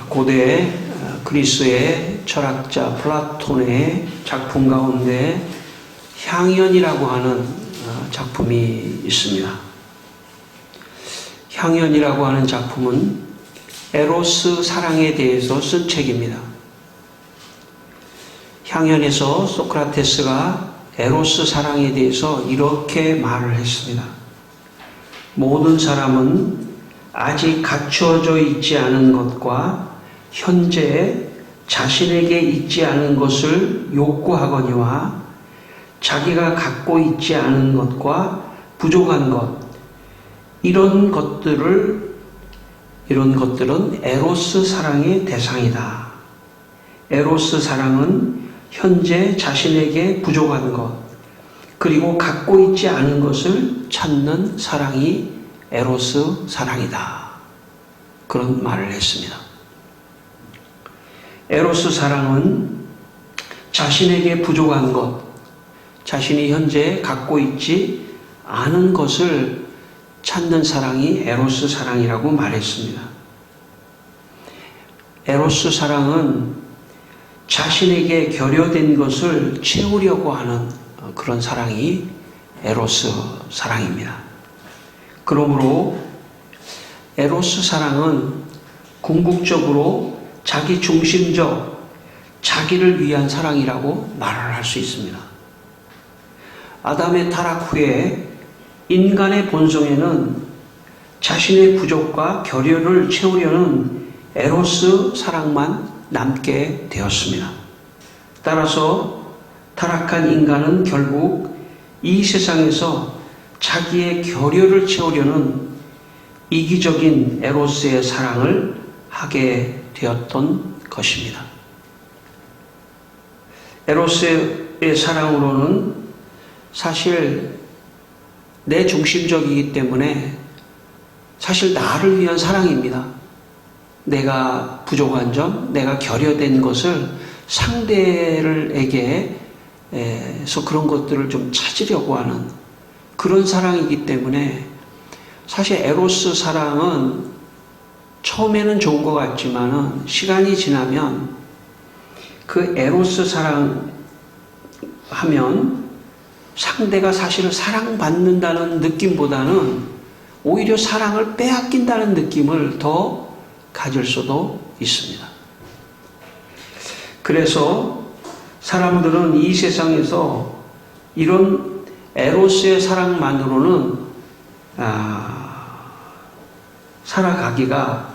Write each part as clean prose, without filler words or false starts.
고대 그리스의 철학자 플라톤의 작품 가운데 향연이라고 하는 작품이 있습니다. 향연이라고 하는 작품은 에로스 사랑에 대해서 쓴 책입니다. 향연에서 소크라테스가 에로스 사랑에 대해서 이렇게 말을 했습니다. 모든 사람은 아직 갖추어져 있지 않은 것과 현재 자신에게 있지 않은 것을 욕구하거니와 자기가 갖고 있지 않은 것과 부족한 것, 이런 것들은 에로스 사랑의 대상이다. 에로스 사랑은 현재 자신에게 부족한 것, 그리고 갖고 있지 않은 것을 찾는 사랑이 에로스 사랑이다. 그런 말을 했습니다. 에로스 사랑은 자신에게 부족한 것, 자신이 현재 갖고 있지 않은 것을 찾는 사랑이 에로스 사랑이라고 말했습니다. 에로스 사랑은 자신에게 결여된 것을 채우려고 하는 그런 사랑이 에로스 사랑입니다. 그러므로 에로스 사랑은 궁극적으로 자기 중심적, 자기를 위한 사랑이라고 말을 할 수 있습니다. 아담의 타락 후에 인간의 본성에는 자신의 부족과 결여를 채우려는 에로스 사랑만 남게 되었습니다. 따라서 타락한 인간은 결국 이 세상에서 자기의 결여를 채우려는 이기적인 에로스의 사랑을 하게 되었던 것입니다. 에로스의 사랑으로는 사실 내 중심적이기 때문에 사실 나를 위한 사랑입니다. 내가 부족한 점, 내가 결여된 것을 상대에게서 그런 것들을 좀 찾으려고 하는 그런 사랑이기 때문에 사실 에로스 사랑은 처음에는 좋은 것 같지만 시간이 지나면 그 에로스 사랑 하면 상대가 사실은 사랑받는다는 느낌보다는 오히려 사랑을 빼앗긴다는 느낌을 더 가질 수도 있습니다. 그래서 사람들은 이 세상에서 이런 에로스의 사랑만으로는 살아가기가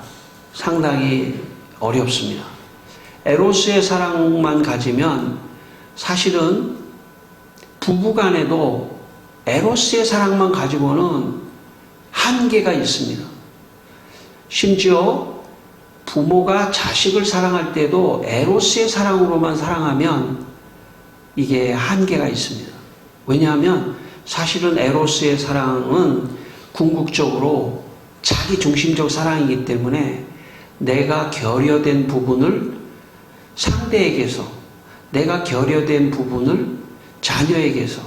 상당히 어렵습니다. 에로스의 사랑만 가지면 사실은 부부간에도 에로스의 사랑만 가지고는 한계가 있습니다. 심지어 부모가 자식을 사랑할 때도 에로스의 사랑으로만 사랑하면 이게 한계가 있습니다. 왜냐하면 사실은 에로스의 사랑은 궁극적으로 자기 중심적 사랑이기 때문에 내가 결여된 부분을 상대에게서, 내가 결여된 부분을 자녀에게서,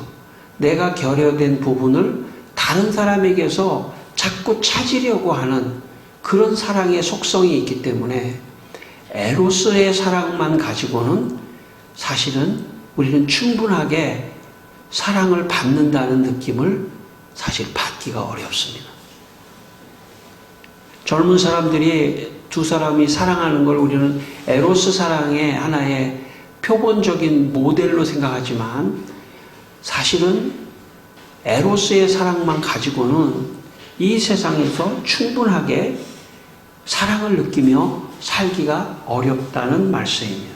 내가 결여된 부분을 다른 사람에게서 자꾸 찾으려고 하는 그런 사랑의 속성이 있기 때문에 에로스의 사랑만 가지고는 사실은 우리는 충분하게 사랑을 받는다는 느낌을 사실 받기가 어렵습니다. 젊은 사람들이 두 사람이 사랑하는 걸 우리는 에로스 사랑의 하나의 표본적인 모델로 생각하지만 사실은 에로스의 사랑만 가지고는 이 세상에서 충분하게 사랑을 느끼며 살기가 어렵다는 말씀입니다.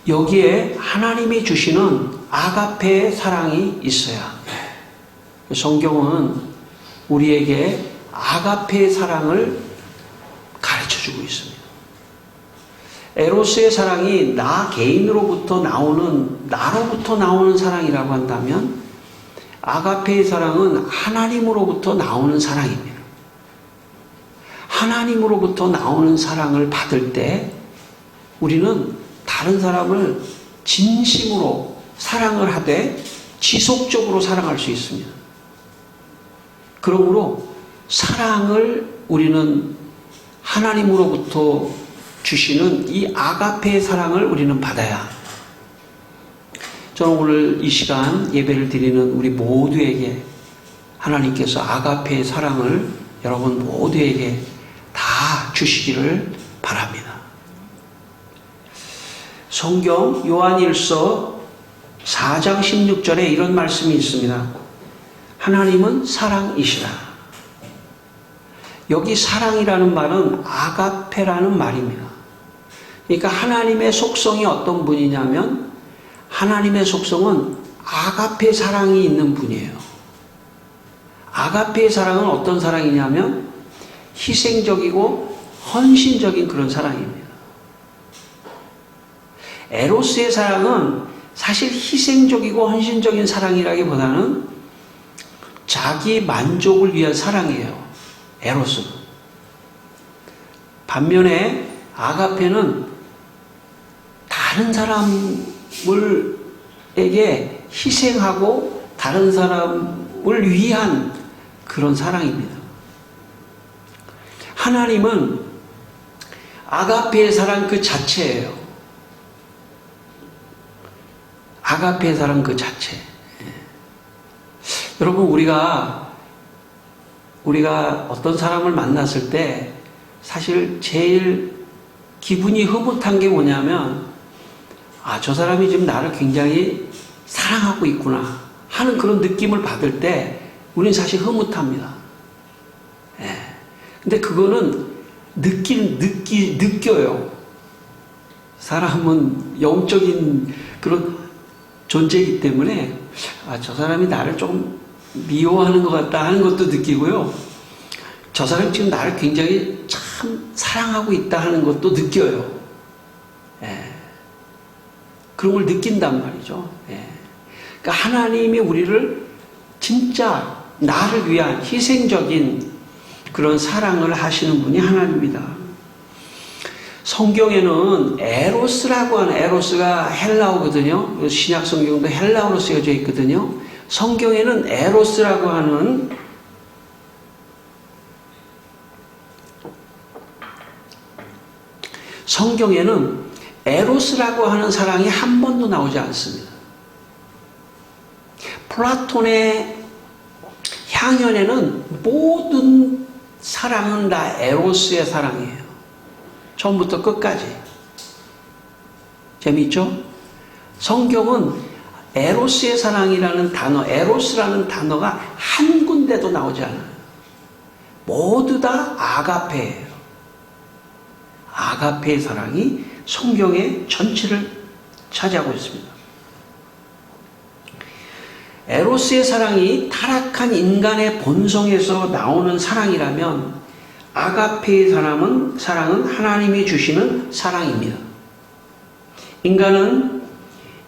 여기에 하나님이 주시는 아가페의 사랑이 있어야 합니다. 성경은 우리에게 아가페의 사랑을 가르쳐주고 있습니다. 에로스의 사랑이 나 개인으로부터 나로부터 나오는 사랑이라고 한다면 아가페의 사랑은 하나님으로부터 나오는 사랑입니다. 하나님으로부터 나오는 사랑을 받을 때 우리는 다른 사람을 진심으로 사랑을 하되 지속적으로 사랑할 수 있습니다. 그러므로 사랑을 우리는 하나님으로부터 주시는 이 아가페의 사랑을 우리는 받아야, 저는 오늘 이 시간 예배를 드리는 우리 모두에게 하나님께서 아가페의 사랑을 여러분 모두에게 다 주시기를 바랍니다. 성경 요한일서 4장 16절에 이런 말씀이 있습니다. 하나님은 사랑이시라. 여기 사랑이라는 말은 아가페라는 말입니다. 그러니까 하나님의 속성이 어떤 분이냐면 하나님의 속성은 아가페 사랑이 있는 분이에요. 아가페의 사랑은 어떤 사랑이냐면 희생적이고 헌신적인 그런 사랑입니다. 에로스의 사랑은 사실 희생적이고 헌신적인 사랑이라기보다는 자기 만족을 위한 사랑이에요. 에로스는. 반면에 아가페는 다른 사람에게 희생하고 다른 사람을 위한 그런 사랑입니다. 하나님은 아가페의 사랑 그 자체예요. 아가페의 사랑 그 자체. 여러분, 우리가 어떤 사람을 만났을 때 사실 제일 기분이 흐뭇한 게 뭐냐면, 저 사람이 지금 나를 굉장히 사랑하고 있구나 하는 그런 느낌을 받을 때 우리는 사실 흐뭇합니다. 근데 그거는 느껴요. 사람은 영적인 그런 존재이기 때문에 저 사람이 나를 좀 미워하는 것 같다 하는 것도 느끼고요. 저 사람이 지금 나를 굉장히 참 사랑하고 있다 하는 것도 느껴요. 그런 걸 느낀단 말이죠. 그러니까 하나님이 우리를 진짜 나를 위한 희생적인 그런 사랑을 하시는 분이 하나님입니다. 성경에는 에로스라고 하는, 에로스가 헬라어거든요. 신약 성경도 헬라어로 쓰여져 있거든요. 성경에는 에로스라고 하는 사랑이 한 번도 나오지 않습니다. 플라톤의 향연에는 모든 사랑은 다 에로스의 사랑이에요. 처음부터 끝까지. 재미있죠? 성경은 에로스의 사랑이라는 단어, 에로스라는 단어가 한 군데도 나오지 않아요. 모두 다 아가페예요. 아가페의 사랑이 성경의 전체를 차지하고 있습니다. 에로스의 사랑이 타락한 인간의 본성에서 나오는 사랑이라면 아가페의 사랑은 하나님이 주시는 사랑입니다. 인간은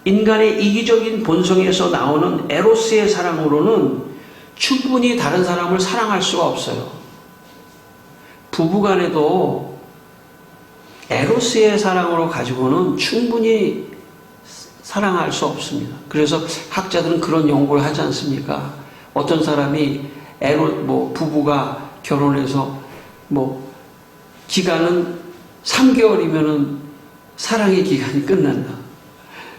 인간의 이기적인 본성에서 나오는 에로스의 사랑으로는 충분히 다른 사람을 사랑할 수가 없어요. 부부간에도 에로스의 사랑으로 가지고는 충분히 사랑할 수 없습니다. 그래서 학자들은 그런 연구를 하지 않습니까? 어떤 사람이 부부가 결혼해서 기간은 3개월이면은 사랑의 기간이 끝난다.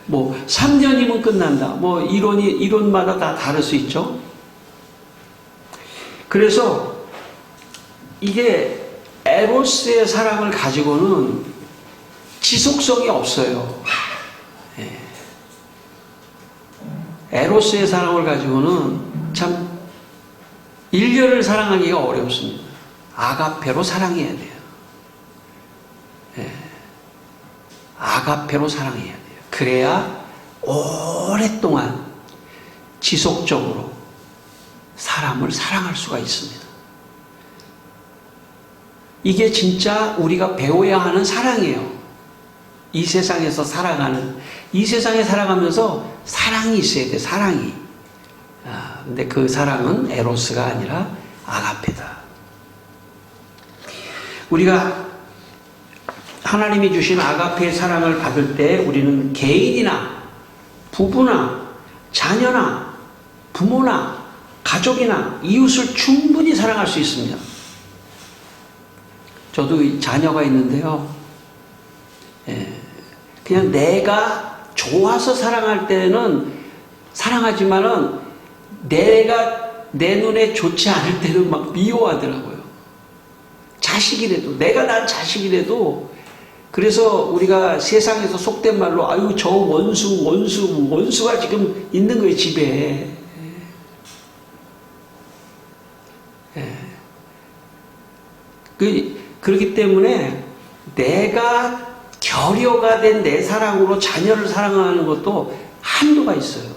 3년이면 끝난다. 이론마다 다 다를 수 있죠. 그래서 이게 에로스의 사랑을 가지고는 지속성이 없어요. 에로스의 사랑을 가지고는 참 1년을 사랑하기가 어렵습니다. 아가페로 사랑해야 돼요. 아가페로 사랑해야 돼요. 그래야 오랫동안 지속적으로 사람을 사랑할 수가 있습니다. 이게 진짜 우리가 배워야 하는 사랑이에요. 이 세상에서 살아가는, 이 세상에 살아가면서 사랑이 있어야 돼, 사랑이. 근데 그 사랑은 에로스가 아니라 아가페다. 우리가 하나님이 주신 아가페의 사랑을 받을 때 우리는 개인이나 부부나 자녀나 부모나 가족이나 이웃을 충분히 사랑할 수 있습니다. 저도 자녀가 있는데요. 그냥 내가 좋아서 사랑할 때는 사랑하지만은 내가 내 눈에 좋지 않을 때는 막 미워하더라고요. 자식이라도, 내가 난 자식이라도. 그래서 우리가 세상에서 속된 말로 아유 저 원수가 지금 있는 거예요, 집에. 그렇기 때문에 내가 결여가 된 내 사랑으로 자녀를 사랑하는 것도 한도가 있어요.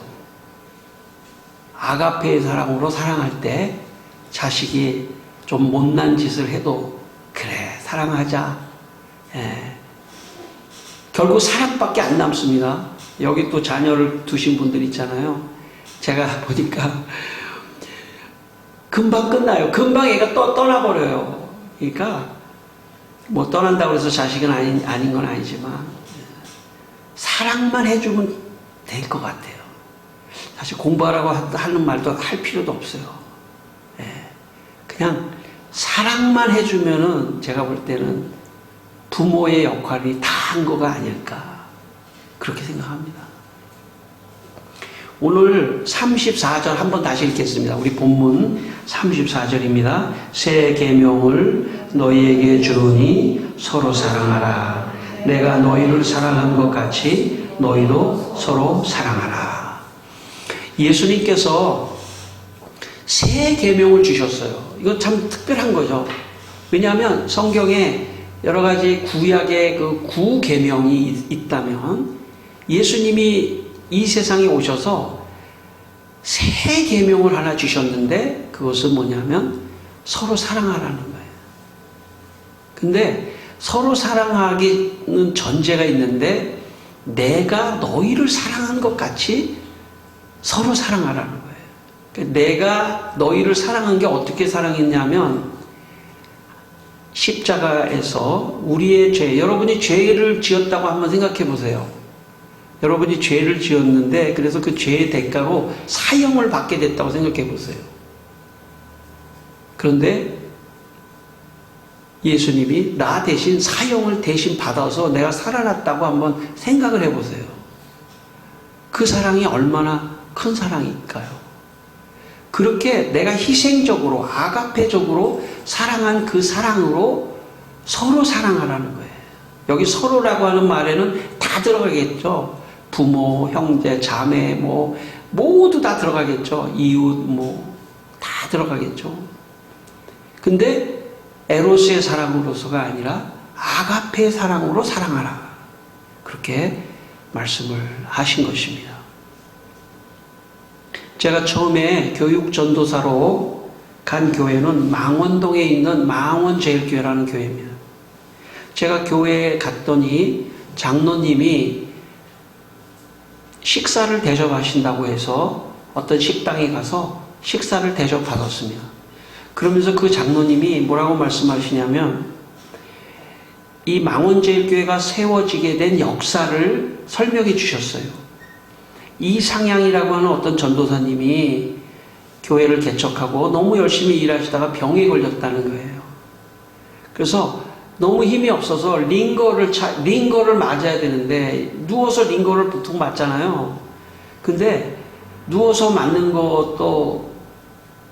아가페의 사랑으로 사랑할 때 자식이 좀 못난 짓을 해도 그래 사랑하자. 결국 사랑밖에 안 남습니다. 여기 또 자녀를 두신 분들 있잖아요. 제가 보니까 금방 끝나요. 금방 애가 떠나버려요. 그러니까 뭐 떠난다고 해서 자식은 아닌 건 아니지만 사랑만 해주면 될 것 같아요. 사실 공부하라고 하는 말도 할 필요도 없어요. 그냥 사랑만 해주면은 제가 볼 때는 부모의 역할이 다 한 거가 아닐까 그렇게 생각합니다. 오늘 34절 한번 다시 읽겠습니다. 우리 본문 34절입니다. 새 계명을 너희에게 주노니 서로 사랑하라. 내가 너희를 사랑한 것 같이 너희도 서로 사랑하라. 예수님께서 새 계명을 주셨어요. 이건 참 특별한 거죠. 왜냐하면 성경에 여러 가지 구약의 그 구계명이 있다면 예수님이 이 세상에 오셔서 새 계명을 하나 주셨는데 그것은 뭐냐면 서로 사랑하라는 거예요. 근데 서로 사랑하기는 전제가 있는데 내가 너희를 사랑한 것 같이 서로 사랑하라는 거예요. 내가 너희를 사랑한 게 어떻게 사랑했냐면 십자가에서 우리의 죄, 여러분이 죄를 지었다고 한번 생각해 보세요. 여러분이 죄를 지었는데 그래서 그 죄의 대가로 사형을 받게 됐다고 생각해 보세요. 그런데 예수님이 나 대신 사형을 대신 받아서 내가 살아났다고 한번 생각을 해 보세요. 그 사랑이 얼마나 큰 사랑일까요? 그렇게 내가 희생적으로 아가페적으로 사랑한 그 사랑으로 서로 사랑하라는 거예요. 여기 서로라고 하는 말에는 다 들어가겠죠. 부모, 형제, 자매 뭐 모두 다 들어가겠죠. 이웃 뭐 다 들어가겠죠. 근데 에로스의 사랑으로서가 아니라 아가페의 사랑으로 사랑하라. 그렇게 말씀을 하신 것입니다. 제가 처음에 교육 전도사로 간 교회는 망원동에 있는 망원제일교회라는 교회입니다. 제가 교회에 갔더니 장로님이 식사를 대접하신다고 해서 어떤 식당에 가서 식사를 대접받았습니다. 그러면서 그 장로님이 뭐라고 말씀하시냐면 이 망원제일교회가 세워지게 된 역사를 설명해 주셨어요. 이상향이라고 하는 어떤 전도사님이 교회를 개척하고 너무 열심히 일하시다가 병에 걸렸다는 거예요. 그래서 너무 힘이 없어서 링거를 맞아야 되는데 누워서 링거를 보통 맞잖아요. 근데 누워서 맞는 것도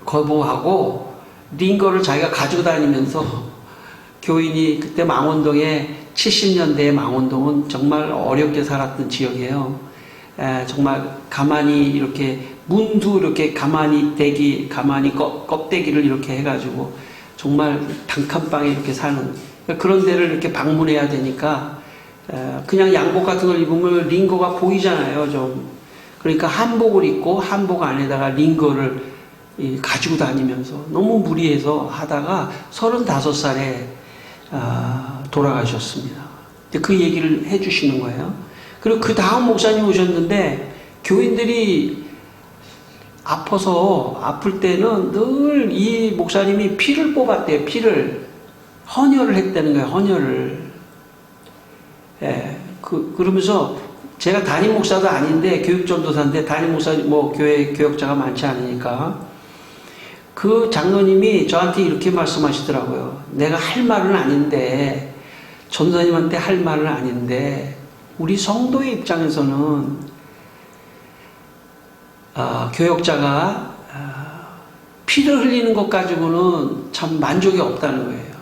거부하고 링거를 자기가 가지고 다니면서 교인이 그때 망원동에 70년대의 망원동은 정말 어렵게 살았던 지역이에요. 정말 가만히 이렇게 문도 이렇게 가만히 껍데기를 이렇게 해가지고 정말 단칸방에 이렇게 사는 그런 데를 이렇게 방문해야 되니까 그냥 양복 같은 걸 입으면 링거가 보이잖아요. 좀 그러니까 한복을 입고 한복 안에다가 링거를 가지고 다니면서 너무 무리해서 하다가 35살에 돌아가셨습니다. 그 얘기를 해주시는 거예요. 그리고 그 다음 목사님 오셨는데 교인들이 아플 때는 늘 이 목사님이 피를 뽑았대요. 피를 헌혈을 했다는 거예요. 헌혈을. 그러면서 제가 담임 목사도 아닌데 교육전도사인데 담임 목사 뭐 교회 교역자가 많지 않으니까 그 장로님이 저한테 이렇게 말씀하시더라고요. 내가 할 말은 아닌데, 전도사님한테 할 말은 아닌데, 우리 성도의 입장에서는 교역자가 피를 흘리는 것 가지고는 참 만족이 없다는 거예요.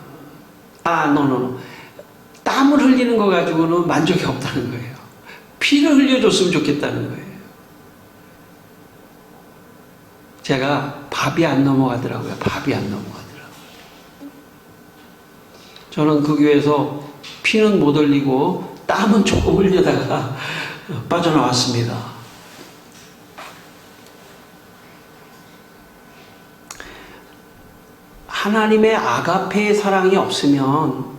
땀을 흘리는 것 가지고는 만족이 없다는 거예요. 피를 흘려줬으면 좋겠다는 거예요. 제가 밥이 안 넘어가더라고요. 밥이 안 넘어가더라고요. 저는 그 교회에서 피는 못 흘리고 땀은 조금 흘려다가 빠져나왔습니다. 하나님의 아가페의 사랑이 없으면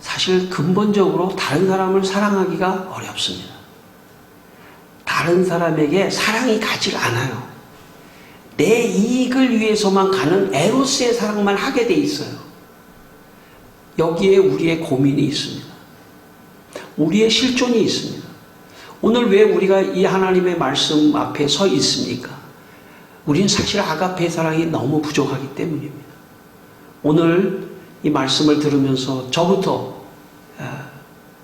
사실 근본적으로 다른 사람을 사랑하기가 어렵습니다. 다른 사람에게 사랑이 가지가 않아요. 내 이익을 위해서만 가는 에로스의 사랑만 하게 돼 있어요. 여기에 우리의 고민이 있습니다. 우리의 실존이 있습니다. 오늘 왜 우리가 이 하나님의 말씀 앞에 서 있습니까? 우리는 사실 아가페의 사랑이 너무 부족하기 때문입니다. 오늘 이 말씀을 들으면서 저부터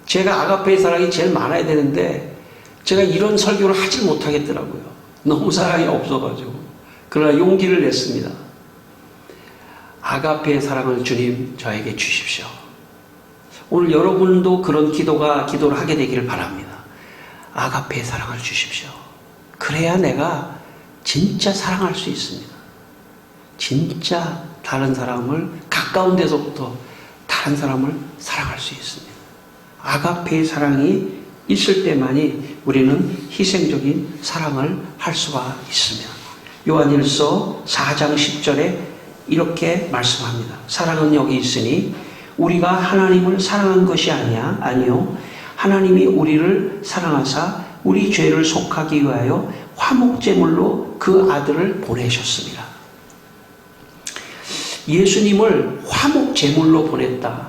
제가 아가페의 사랑이 제일 많아야 되는데 제가 이런 설교를 하질 못하겠더라고요. 너무 사랑이 없어가지고. 그러나 용기를 냈습니다. 아가페의 사랑을 주님 저에게 주십시오. 오늘 여러분도 그런 기도를 하게 되기를 바랍니다. 아가페의 사랑을 주십시오. 그래야 내가 진짜 사랑할 수 있습니다. 진짜 다른 사람을 가까운 데서부터 다른 사람을 사랑할 수 있습니다. 아가페의 사랑이 있을 때만이 우리는 희생적인 사랑을 할 수가 있습니다. 요한일서 4장 10절에 이렇게 말씀합니다. 사랑은 여기 있으니 우리가 하나님을 사랑한 것이 아니요 하나님이 우리를 사랑하사 우리 죄를 속하기 위하여 화목제물로 그 아들을 보내셨습니다. 예수님을 화목제물로 보냈다.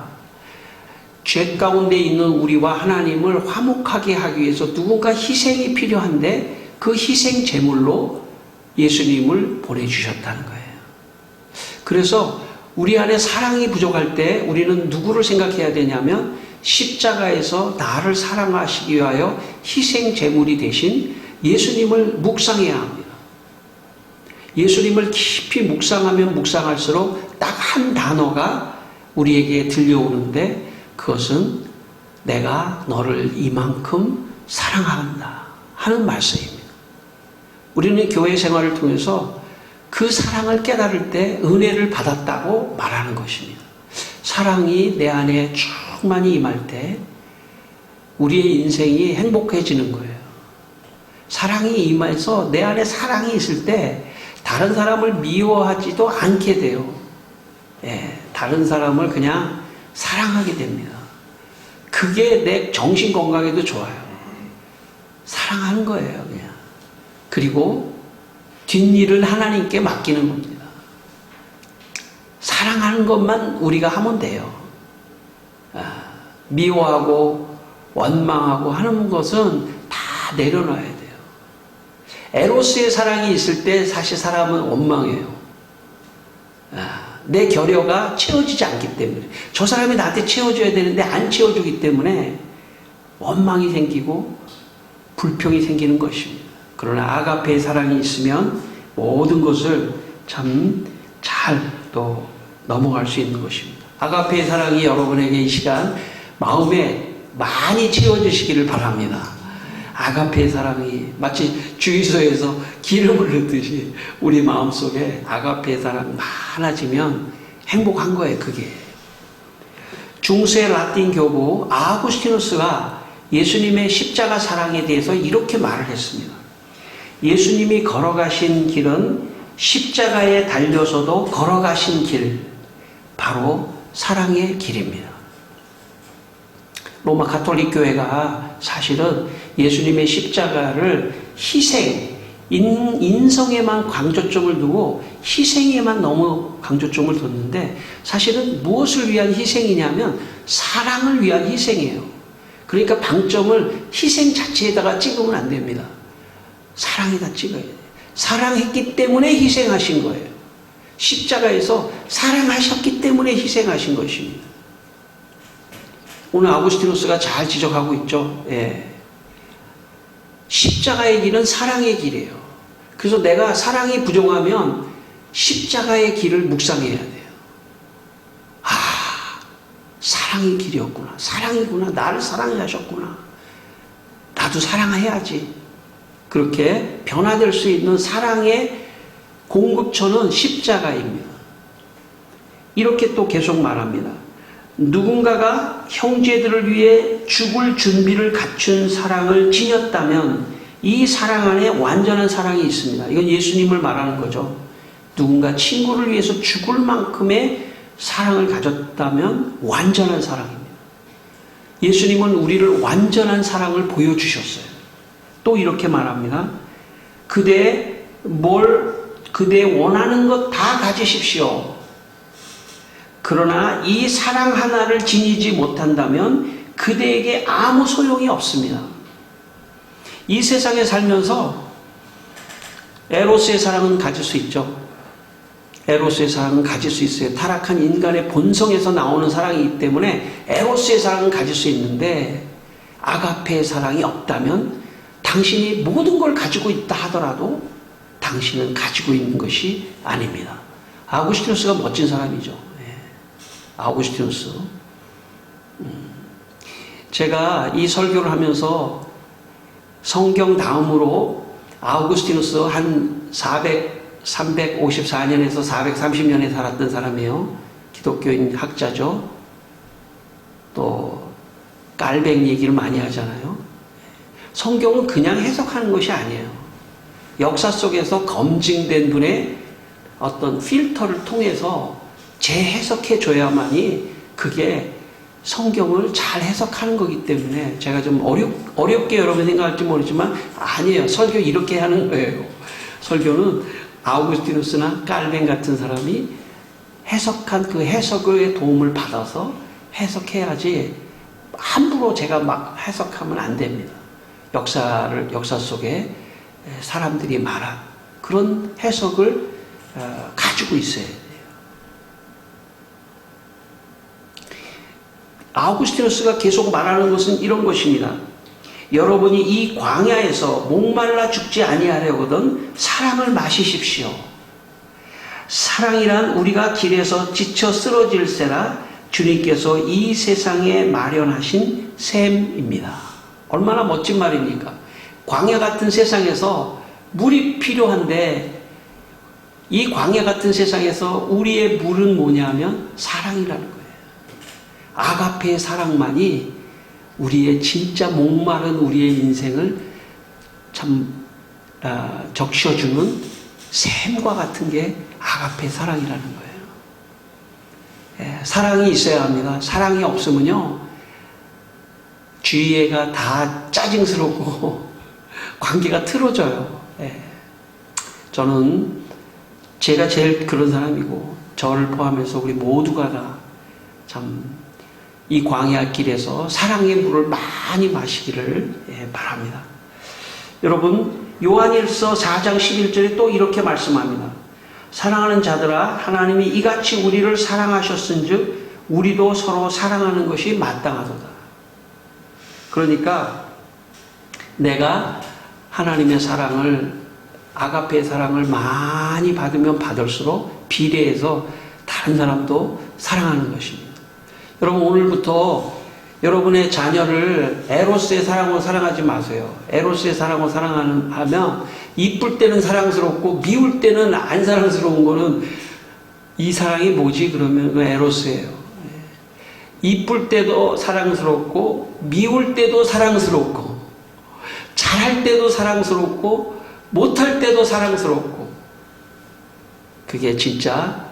죄 가운데 있는 우리와 하나님을 화목하게 하기 위해서 누군가 희생이 필요한데 그 희생 제물로 예수님을 보내주셨다는 거예요. 그래서 우리 안에 사랑이 부족할 때 우리는 누구를 생각해야 되냐면 십자가에서 나를 사랑하시기 위하여 희생 제물이 되신 예수님을 묵상해야 합니다. 예수님을 깊이 묵상하면 묵상할수록 딱 한 단어가 우리에게 들려오는데 그것은 내가 너를 이만큼 사랑한다 하는 말씀입니다. 우리는 교회 생활을 통해서 그 사랑을 깨달을 때 은혜를 받았다고 말하는 것입니다. 사랑이 내 안에 충만히 임할 때 우리의 인생이 행복해지는 거예요. 사랑이 임해서 내 안에 사랑이 있을 때 다른 사람을 미워하지도 않게 돼요. 다른 사람을 그냥 사랑하게 됩니다. 그게 내 정신 건강에도 좋아요. 사랑하는 거예요, 그냥. 그리고 뒷일은 하나님께 맡기는 겁니다. 사랑하는 것만 우리가 하면 돼요. 미워하고 원망하고 하는 것은 다 내려놔야 돼요. 에로스의 사랑이 있을 때 사실 사람은 원망해요. 내 결여가 채워지지 않기 때문에 저 사람이 나한테 채워줘야 되는데 안 채워주기 때문에 원망이 생기고 불평이 생기는 것입니다. 그러나 아가페의 사랑이 있으면 모든 것을 참 잘 또 넘어갈 수 있는 것입니다. 아가페의 사랑이 여러분에게 이 시간 마음에 많이 채워지시기를 바랍니다. 아가페의 사랑이 마치 주유소에서 기름을 넣듯이 우리 마음속에 아가페의 사랑이 많아지면 행복한 거예요. 그게 중세 라틴 교부 아구스티누스가 예수님의 십자가 사랑에 대해서 이렇게 말을 했습니다. 예수님이 걸어가신 길은 십자가에 달려서도 걸어가신 길, 바로 사랑의 길입니다. 로마 가톨릭 교회가 사실은 예수님의 십자가를 희생, 인성에만 강조점을 두고 희생에만 너무 강조점을 뒀는데 사실은 무엇을 위한 희생이냐면 사랑을 위한 희생이에요. 그러니까 방점을 희생 자체에다가 찍으면 안 됩니다. 사랑에다 찍어야 돼요. 사랑했기 때문에 희생하신 거예요. 십자가에서 사랑하셨기 때문에 희생하신 것입니다. 오늘 아우구스티누스가 잘 지적하고 있죠. 예. 십자가의 길은 사랑의 길이에요. 그래서 내가 사랑이 부족하면 십자가의 길을 묵상해야 돼요. 아, 사랑의 길이었구나. 사랑이구나. 나를 사랑하셨구나. 나도 사랑해야지. 그렇게 변화될 수 있는 사랑의 공급처는 십자가입니다. 이렇게 또 계속 말합니다. 누군가가 형제들을 위해 죽을 준비를 갖춘 사랑을 지녔다면 이 사랑 안에 완전한 사랑이 있습니다. 이건 예수님을 말하는 거죠. 누군가 친구를 위해서 죽을 만큼의 사랑을 가졌다면 완전한 사랑입니다. 예수님은 우리를 완전한 사랑을 보여주셨어요. 또 이렇게 말합니다. 그대 원하는 것 다 가지십시오. 그러나 이 사랑 하나를 지니지 못한다면 그대에게 아무 소용이 없습니다. 이 세상에 살면서 에로스의 사랑은 가질 수 있죠. 에로스의 사랑은 가질 수 있어요. 타락한 인간의 본성에서 나오는 사랑이기 때문에 에로스의 사랑은 가질 수 있는데 아가페의 사랑이 없다면 당신이 모든 걸 가지고 있다 하더라도 당신은 가지고 있는 것이 아닙니다. 아우구스티누스가 멋진 사람이죠. 아우구스티누스. 제가 이 설교를 하면서 성경 다음으로 아우구스티누스 한 354년에서 430년에 살았던 사람이에요. 기독교인 학자죠. 또 깔뱅 얘기를 많이 하잖아요. 성경은 그냥 해석하는 것이 아니에요. 역사 속에서 검증된 분의 어떤 필터를 통해서 재해석해 줘야만이 그게 성경을 잘 해석하는 거기 때문에 제가 좀 어렵게 여러분 생각할지 모르지만 아니에요. 설교 이렇게 하는 거예요. 설교는 아우구스티누스나 깔뱅 같은 사람이 해석한 그 해석의 도움을 받아서 해석해야지 함부로 제가 막 해석하면 안 됩니다. 역사 속에 사람들이 말한 그런 해석을 가지고 있어야 돼요. 아우구스티누스가 계속 말하는 것은 이런 것입니다. 여러분이 이 광야에서 목말라 죽지 아니하려거든 사랑을 마시십시오. 사랑이란 우리가 길에서 지쳐 쓰러질세라 주님께서 이 세상에 마련하신 샘입니다. 얼마나 멋진 말입니까? 광야 같은 세상에서 물이 필요한데 이 광야 같은 세상에서 우리의 물은 뭐냐면 사랑이라는 거예요. 아가페의 사랑만이 우리의 진짜 목마른 우리의 인생을 참 적셔주는 샘과 같은 게 아가페의 사랑이라는 거예요. 사랑이 있어야 합니다. 사랑이 없으면요 주위애가 다 짜증스럽고 관계가 틀어져요. 저는 제가 제일 그런 사람이고 저를 포함해서 우리 모두가 다 참 이 광야 길에서 사랑의 물을 많이 마시기를 바랍니다. 여러분 요한일서 4장 11절에 또 이렇게 말씀합니다. 사랑하는 자들아 하나님이 이같이 우리를 사랑하셨은즉 우리도 서로 사랑하는 것이 마땅하도다. 그러니까 내가 하나님의 사랑을 아가페의 사랑을 많이 받으면 받을수록 비례해서 다른 사람도 사랑하는 것입니다. 여러분 오늘부터 여러분의 자녀를 에로스의 사랑으로 사랑하지 마세요. 에로스의 사랑으로 사랑하면 이쁠 때는 사랑스럽고 미울 때는 안 사랑스러운 거는 이 사랑이 뭐지? 그러면 그 에로스예요. 이쁠 때도 사랑스럽고 미울 때도 사랑스럽고 잘할 때도 사랑스럽고 못할 때도 사랑스럽고 그게 진짜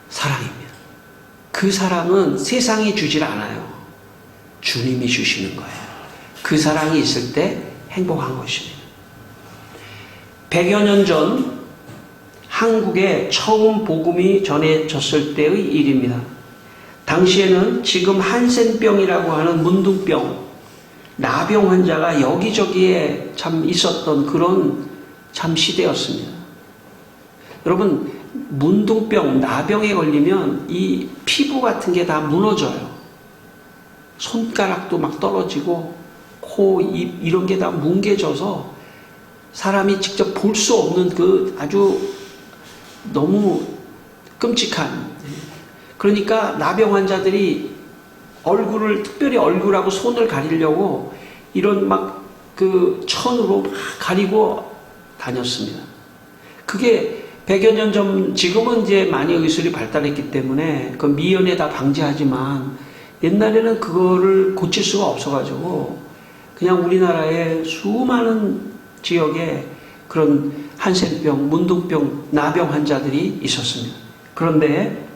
사랑입니다. 그 사랑은 세상이 주질 않아요. 주님이 주시는 거예요. 그 사랑이 있을 때 행복한 것입니다. 100여 년 전 한국에 처음 복음이 전해졌을 때의 일입니다. 당시에는 지금 한센병이라고 하는 문둥병, 나병 환자가 여기저기에 참 있었던 그런 참 시대였습니다. 여러분 문둥병, 나병에 걸리면 이 피부 같은 게 다 무너져요. 손가락도 막 떨어지고 코, 입 이런 게 다 뭉개져서 사람이 직접 볼 수 없는 그 아주 너무 끔찍한. 그러니까 나병 환자들이 얼굴을, 특별히 얼굴하고 손을 가리려고 이런 막 그 천으로 막 가리고 다녔습니다. 그게 100여 년 전, 지금은 이제 많이 의술이 발달했기 때문에 그 미연에 다 방지하지만 옛날에는 그거를 고칠 수가 없어가지고 그냥 우리나라의 수많은 지역에 그런 한센병, 문둥병, 나병 환자들이 있었습니다. 그런데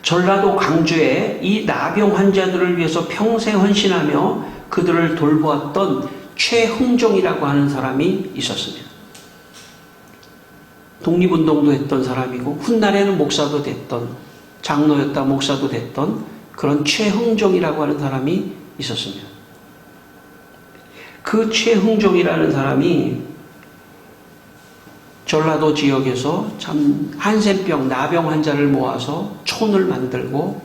전라도 광주에 이 나병 환자들을 위해서 평생 헌신하며 그들을 돌보았던 최흥종이라고 하는 사람이 있었습니다. 독립운동도 했던 사람이고 훗날에는 목사도 됐던, 장로였다 목사도 됐던 그런 최흥종이라고 하는 사람이 있었습니다. 그 최흥종이라는 사람이 전라도 지역에서 참 한센병, 나병 환자를 모아서 촌을 만들고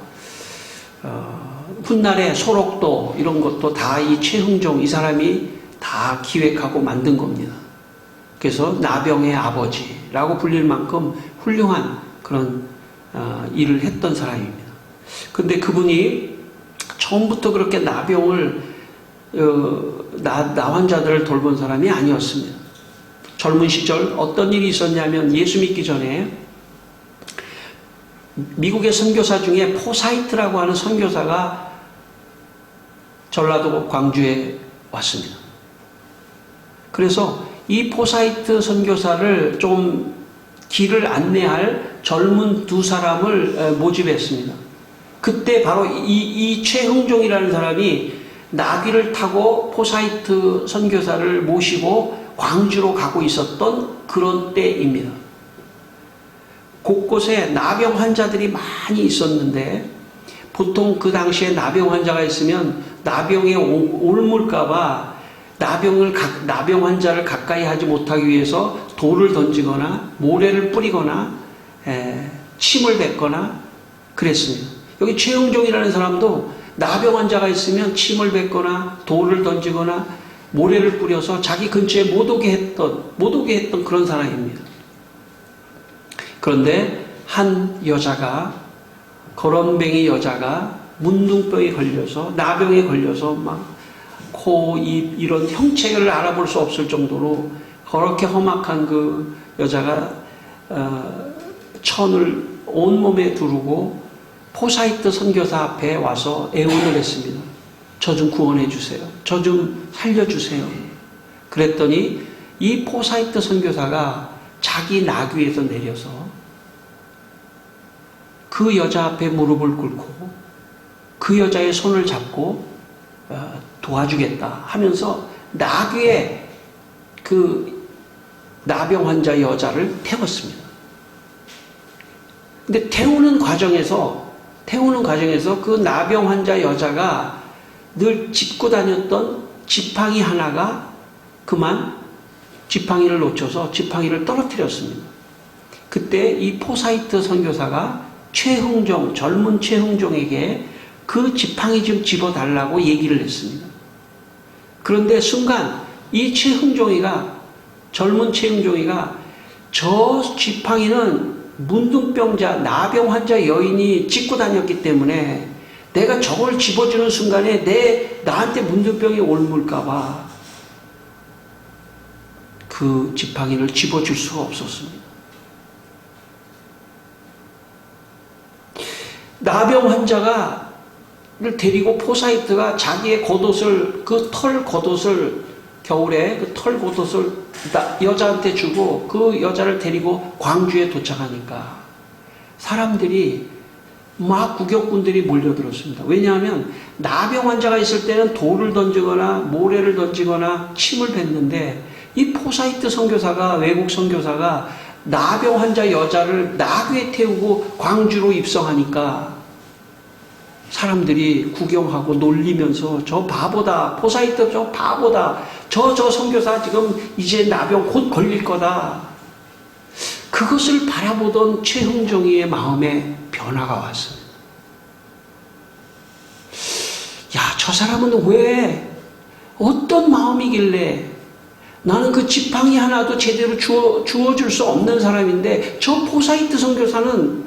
훗날에 소록도 이런 것도 다 이 최흥종 이 사람이 다 기획하고 만든 겁니다. 그래서 나병의 아버지라고 불릴 만큼 훌륭한 그런 일을 했던 사람입니다. 근데 그분이 처음부터 그렇게 나병을 나 환자들을 돌본 사람이 아니었습니다. 젊은 시절 어떤 일이 있었냐면 예수 믿기 전에 미국의 선교사 중에 포사이트라고 하는 선교사가 전라도 광주에 왔습니다. 그래서 이 포사이트 선교사를 좀 길을 안내할 젊은 두 사람을 모집했습니다. 그때 바로 이 최흥종이라는 사람이 나귀를 타고 포사이트 선교사를 모시고 광주로 가고 있었던 그런 때입니다. 곳곳에 나병 환자들이 많이 있었는데 보통 그 당시에 나병 환자가 있으면 나병에 옮을까봐 나병 환자를 가까이 하지 못하기 위해서 돌을 던지거나 모래를 뿌리거나 침을 뱉거나 그랬습니다. 여기 최흥종이라는 사람도 나병 환자가 있으면 침을 뱉거나 돌을 던지거나 모래를 뿌려서 자기 근처에 못 오게 했던 그런 사람입니다. 그런데 한 여자가, 거렁뱅이 여자가 문둥병에 걸려서, 나병에 걸려서 막 코, 입 이런 형체를 알아볼 수 없을 정도로 그렇게 험악한 그 여자가 천을 온몸에 두르고 포사이트 선교사 앞에 와서 애원을 했습니다. 저 좀 구원해 주세요. 저 좀 살려주세요. 그랬더니 이 포사이트 선교사가 자기 나귀에서 내려서 그 여자 앞에 무릎을 꿇고 그 여자의 손을 잡고 도와주겠다 하면서 나귀에 그 나병 환자 여자를 태웠습니다. 근데 태우는 과정에서 그 나병 환자 여자가 늘 짚고 다녔던 지팡이 하나가 그만 지팡이를 놓쳐서 지팡이를 떨어뜨렸습니다. 그때 이 포사이트 선교사가 최흥종, 젊은 최흥종에게 그 지팡이 좀 집어달라고 얘기를 했습니다. 그런데 순간 이 젊은 최흥종이가 저 지팡이는 문둥병자, 나병 환자 여인이 짚고 다녔기 때문에 내가 저걸 집어주는 순간에 나한테 문둥병이 옮을까봐 그 지팡이를 집어줄 수가 없었습니다. 나병 환자를 데리고 포사이트가 자기의 겉옷을, 그 털 겉옷을, 겨울에 그 털 겉옷을 여자한테 주고 그 여자를 데리고 광주에 도착하니까 사람들이 막 구경꾼들이 몰려들었습니다. 왜냐하면 나병 환자가 있을 때는 돌을 던지거나 모래를 던지거나 침을 뱉는데 이 포사이트 선교사가, 외국 선교사가 나병 환자 여자를 나귀에 태우고 광주로 입성하니까 사람들이 구경하고 놀리면서 저 바보다, 포사이트 저 바보다, 저 선교사 지금 이제 나병 곧 걸릴 거다. 그것을 바라보던 최흥종이의 마음에 변화가 왔습니다. 야, 저 사람은 왜, 어떤 마음이길래 나는 그 지팡이 하나도 제대로 주워줄 수 없는 사람인데 저 포사이트 선교사는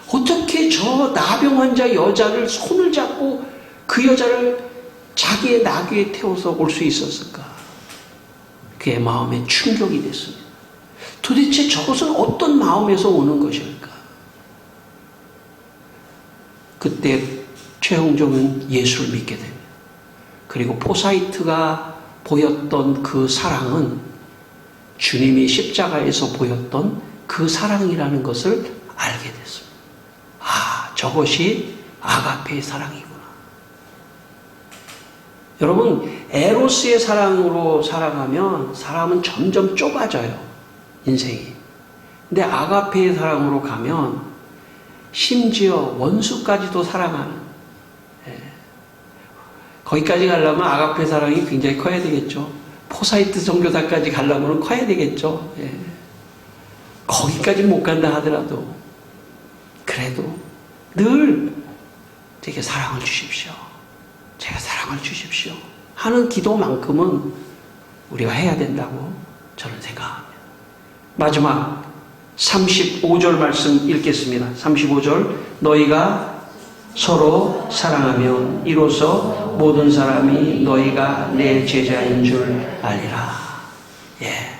어떻게 저 나병 환자 여자를 손을 잡고 그 여자를 자기의 나귀에 태워서 올 수 있었을까? 그의 마음에 충격이 됐습니다. 도대체 저것은 어떤 마음에서 오는 것일까? 그때 최흥종은 예수를 믿게 됩니다. 그리고 포사이트가 보였던 그 사랑은 주님이 십자가에서 보였던 그 사랑이라는 것을 알게 됐습니다. 아, 저것이 아가페의 사랑이구나. 여러분, 에로스의 사랑으로 살아가면 사람은 점점 좁아져요. 인생이. 근데 아가페의 사랑으로 가면 심지어 원수까지도 사랑하는, 거기까지 가려면 아가페 사랑이 굉장히 커야 되겠죠. 포사이트 선교사까지 가려면 커야 되겠죠. 거기까지 못 간다 하더라도 그래도 늘 제게 사랑을 주십시오. 제가 사랑을 주십시오 하는 기도만큼은 우리가 해야 된다고 저는 생각합니다. 마지막 35절 말씀 읽겠습니다. 35절, 너희가 서로 사랑하면 이로써 모든 사람이 너희가 내 제자인 줄 알리라. 예,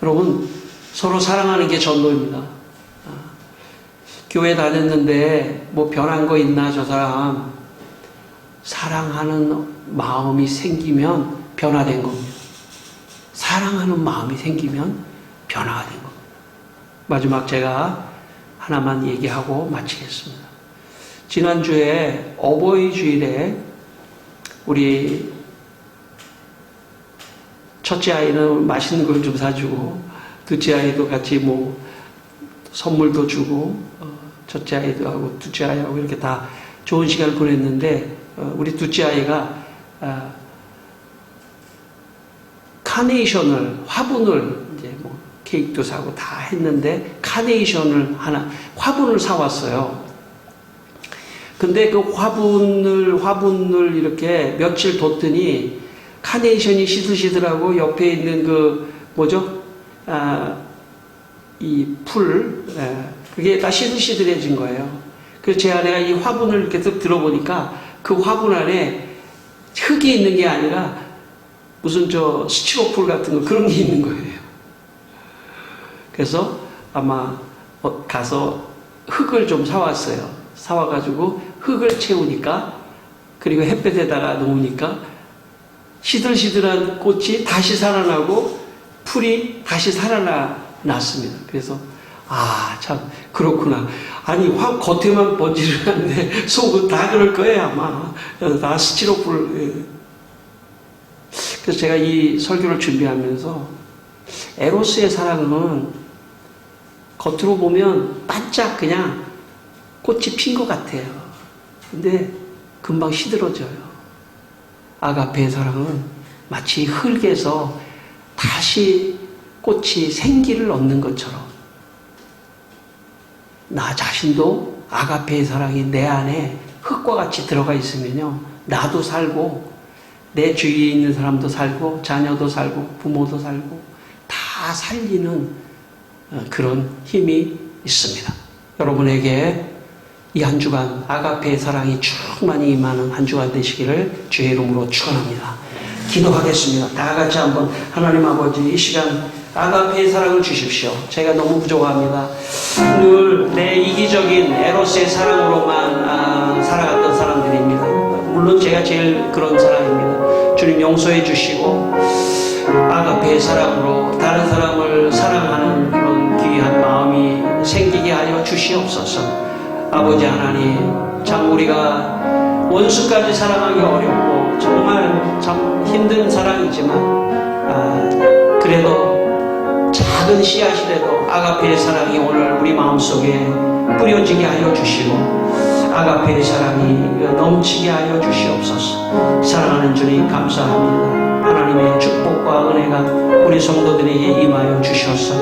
여러분, 서로 사랑하는 게 전도입니다. 교회 다녔는데 뭐 변한 거 있나 저 사람? 사랑하는 마음이 생기면 변화된 겁니다. 사랑하는 마음이 생기면 변화가 된 겁니다. 마지막 제가 하나만 얘기하고 마치겠습니다. 지난주에 어버이 주일에 우리 첫째 아이는 맛있는 걸 좀 사주고 둘째 아이도 같이 뭐 선물도 주고 첫째 아이도 하고 둘째 아이하고 이렇게 다 좋은 시간을 보냈는데 우리 둘째 아이가 카네이션을, 화분을 이제 뭐 케이크도 사고 다 했는데 카네이션을 하나, 화분을 사왔어요. 근데 그 화분을 이렇게 며칠 뒀더니 카네이션이 시들시들하고 옆에 있는 그 뭐죠? 이 풀, 그게 다 시들시들해진 거예요. 그래서 제 아내가 이 화분을 이렇게 쓱 들어보니까 그 화분 안에 흙이 있는 게 아니라 무슨 저 스티로폴 같은 거 그런 게 있는 거예요. 그래서 아마 가서 흙을 좀 사왔어요. 사와가지고 흙을 채우니까, 그리고 햇볕에다가 놓으니까 시들시들한 꽃이 다시 살아나고 풀이 다시 살아났습니다. 그래서 참 그렇구나. 아니 겉에만 번지르는데 속은 다 그럴 거예요 아마. 다 스티로폴. 그래서 제가 이 설교를 준비하면서 에로스의 사랑은 겉으로 보면 반짝 그냥 꽃이 핀 것 같아요. 근데 금방 시들어져요. 아가페의 사랑은 마치 흙에서 다시 꽃이 생기를 얻는 것처럼 나 자신도 아가페의 사랑이 내 안에 흙과 같이 들어가 있으면요, 나도 살고 내 주위에 있는 사람도 살고 자녀도 살고 부모도 살고 다 살리는 그런 힘이 있습니다. 여러분에게 이 한 주간 아가페의 사랑이 충만히 임하는 한 주간 되시기를 주의 이름으로 축원합니다. 기도하겠습니다. 다 같이 한번 하나님 아버지, 이 시간 아가페의 사랑을 주십시오. 제가 너무 부족합니다. 늘 내 이기적인 에로스의 사랑으로만 살아갔던 사람들입니다. 물론 제가 제일 그런 사람입니다. 주님 용서해 주시고 아가페의 사랑으로 다른 사람을 사랑하는 그런 귀한 마음이 생기게 하여 주시옵소서. 아버지 하나님, 참 우리가 원수까지 사랑하기 어렵고 정말 참 힘든 사랑이지만 그래도 작은 씨앗이라도 아가페의 사랑이 오늘 우리 마음속에 뿌려지게 하여 주시고 아가페의 사랑이 넘치게 하여 주시옵소서. 사랑하는 주님 감사합니다. 하나님의 축복과 은혜가 우리 성도들에게 임하여 주셔서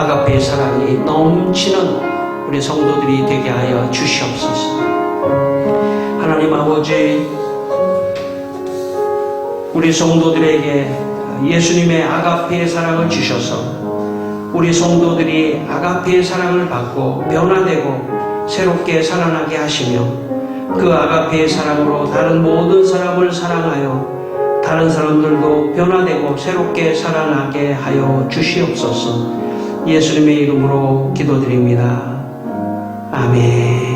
아가페의 사랑이 넘치는 우리 성도들이 되게 하여 주시옵소서. 하나님 아버지, 우리 성도들에게 예수님의 아가페의 사랑을 주셔서 우리 성도들이 아가페의 사랑을 받고 변화되고 새롭게 살아나게 하시며 그 아가페의 사랑으로 다른 모든 사람을 사랑하여 다른 사람들도 변화되고 새롭게 살아나게 하여 주시옵소서. 예수님의 이름으로 기도드립니다. 아멘.